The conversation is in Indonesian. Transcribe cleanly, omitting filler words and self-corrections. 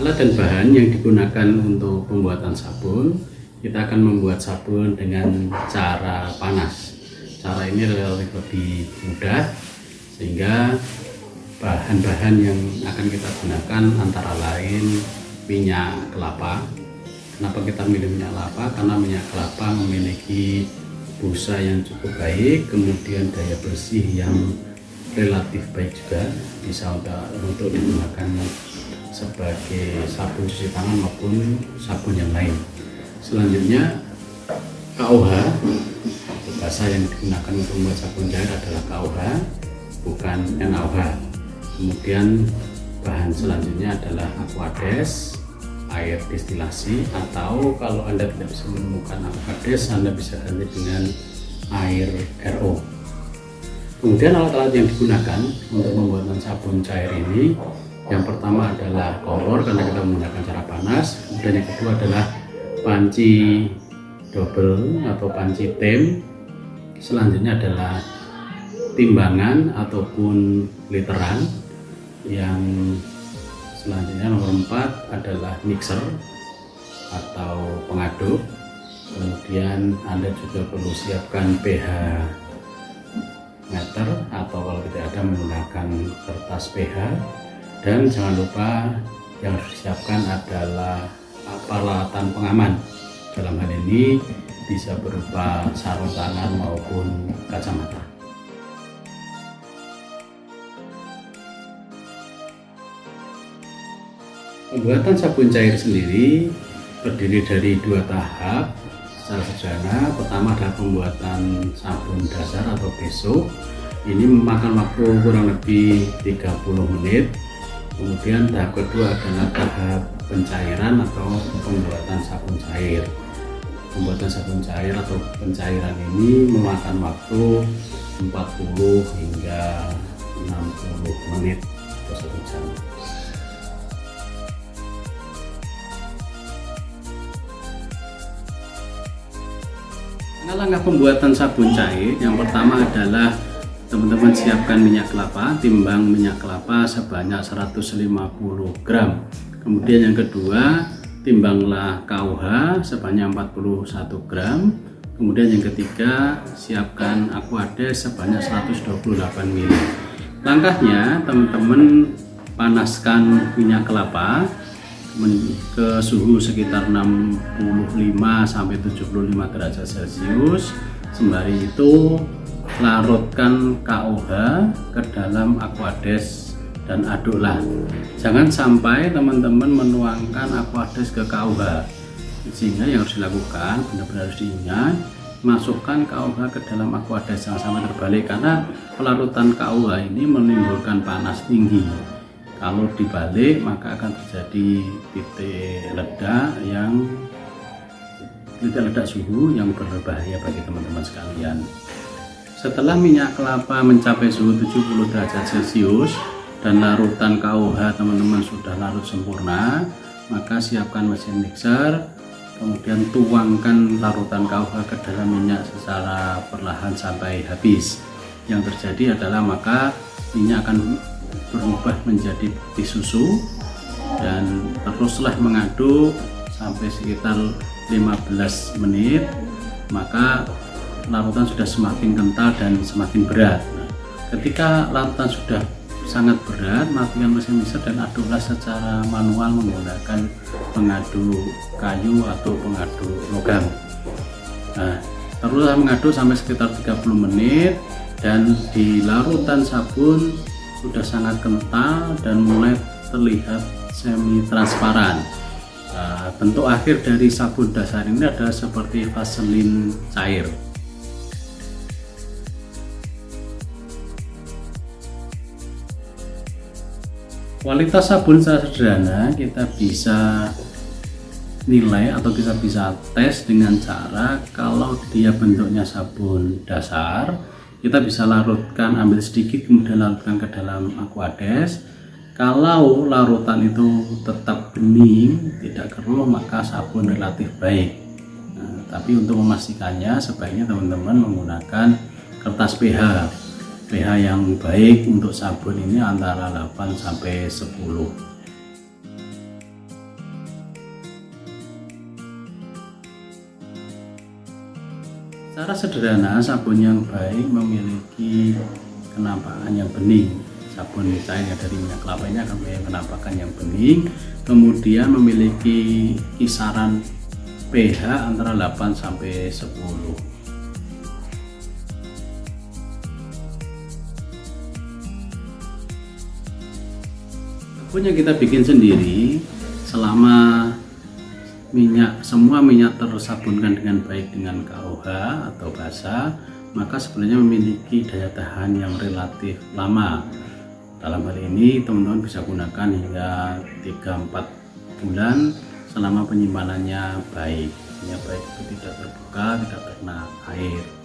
Alat dan bahan yang digunakan untuk pembuatan sabun, kita akan membuat sabun dengan cara panas. Cara ini relatif lebih mudah, sehingga bahan-bahan yang akan kita gunakan antara lain minyak kelapa. Kenapa kita milih minyak kelapa? Karena minyak kelapa memiliki busa yang cukup baik, kemudian daya bersih yang relatif baik juga, bisa untuk digunakan sebagai sabun cuci tangan maupun sabun yang lain. Selanjutnya KOH, bahasa yang digunakan untuk membuat sabun cair adalah KOH, bukan NaOH. Kemudian bahan selanjutnya adalah Aquades, air destilasi, atau kalau Anda tidak bisa menemukan Aquades, Anda bisa ganti dengan air RO. Kemudian alat-alat yang digunakan untuk pembuatan sabun cair ini, yang pertama adalah kompor karena kita menggunakan cara panas, kemudian yang kedua adalah panci double atau panci tem, selanjutnya adalah timbangan ataupun literan, yang selanjutnya nomor 4 adalah mixer atau pengaduk. Kemudian Anda juga perlu siapkan pH meter atau kalau tidak ada menggunakan kertas pH, dan jangan lupa yang harus disiapkan adalah peralatan pengaman. Dalam hal ini bisa berupa sarung tangan maupun kacamata. Pembuatan sabun cair sendiri terdiri dari 2 tahap secara sederhana. Pertama adalah pembuatan sabun dasar atau besok. Ini memakan waktu kurang lebih 30 menit. Kemudian tahap kedua adalah tahap pencairan atau pembuatan sabun cair. Pembuatan sabun cair atau pencairan ini memakan waktu 40 hingga 60 menit atau 1 jam. Langkah pembuatan sabun cair, yang pertama adalah teman-teman siapkan minyak kelapa, timbang minyak kelapa sebanyak 150 gram. Kemudian yang kedua, timbanglah KOH sebanyak 41 gram. Kemudian yang ketiga, siapkan Aquades sebanyak 128 ml. Langkahnya, teman-teman panaskan minyak kelapa ke suhu sekitar 65 sampai 75 derajat Celcius. Sembari itu larutkan KOH ke dalam Aquades dan aduklah. Jangan sampai teman-teman menuangkan Aquades ke KOH. Sehingga yang harus dilakukan, benar-benar harus diingat, masukkan KOH ke dalam Aquades, jangan sampai terbalik, karena pelarutan KOH ini menimbulkan panas tinggi. Kalau dibalik maka akan terjadi titik ledak suhu yang berbahaya bagi teman-teman sekalian. Setelah minyak kelapa mencapai suhu 70 derajat Celcius dan larutan KOH teman-teman sudah larut sempurna, maka siapkan mesin mixer, kemudian tuangkan larutan KOH ke dalam minyak secara perlahan sampai habis. Yang terjadi adalah maka minyak akan berubah menjadi putih susu, dan teruslah mengaduk sampai sekitar 15 menit, maka larutan sudah semakin kental dan semakin berat. Ketika larutan sudah sangat berat, matikan mesin mixer dan aduklah secara manual menggunakan pengaduk kayu atau pengaduk logam. Teruslah mengaduk sampai sekitar 30 menit, dan di larutan sabun sudah sangat kental dan mulai terlihat semi transparan. Bentuk akhir dari sabun dasar ini adalah seperti vaselin cair. Kualitas sabun secara sederhana kita bisa nilai atau kita bisa tes dengan cara, kalau dia bentuknya sabun dasar, kita bisa larutkan, ambil sedikit kemudian larutkan ke dalam Aquades. Kalau larutan itu tetap bening, tidak keruh, maka sabun relatif baik. Tapi untuk memastikannya sebaiknya teman-teman menggunakan kertas pH. pH yang baik untuk sabun ini antara 8 sampai 10. Secara sederhana, sabun yang baik memiliki kenampakan yang bening. Sabun cair yang dari minyak kelapa ini akan memiliki kenampakan yang bening, kemudian memiliki kisaran pH antara 8 sampai 10. Sabun yang kita bikin sendiri, selama semua minyak tersabunkan dengan baik dengan KOH atau basah, maka sebenarnya memiliki daya tahan yang relatif lama. Dalam hal ini teman-teman bisa gunakan hingga 3-4 bulan selama penyimpanannya baik. Ya, baik itu tidak terbuka, tidak terkena air.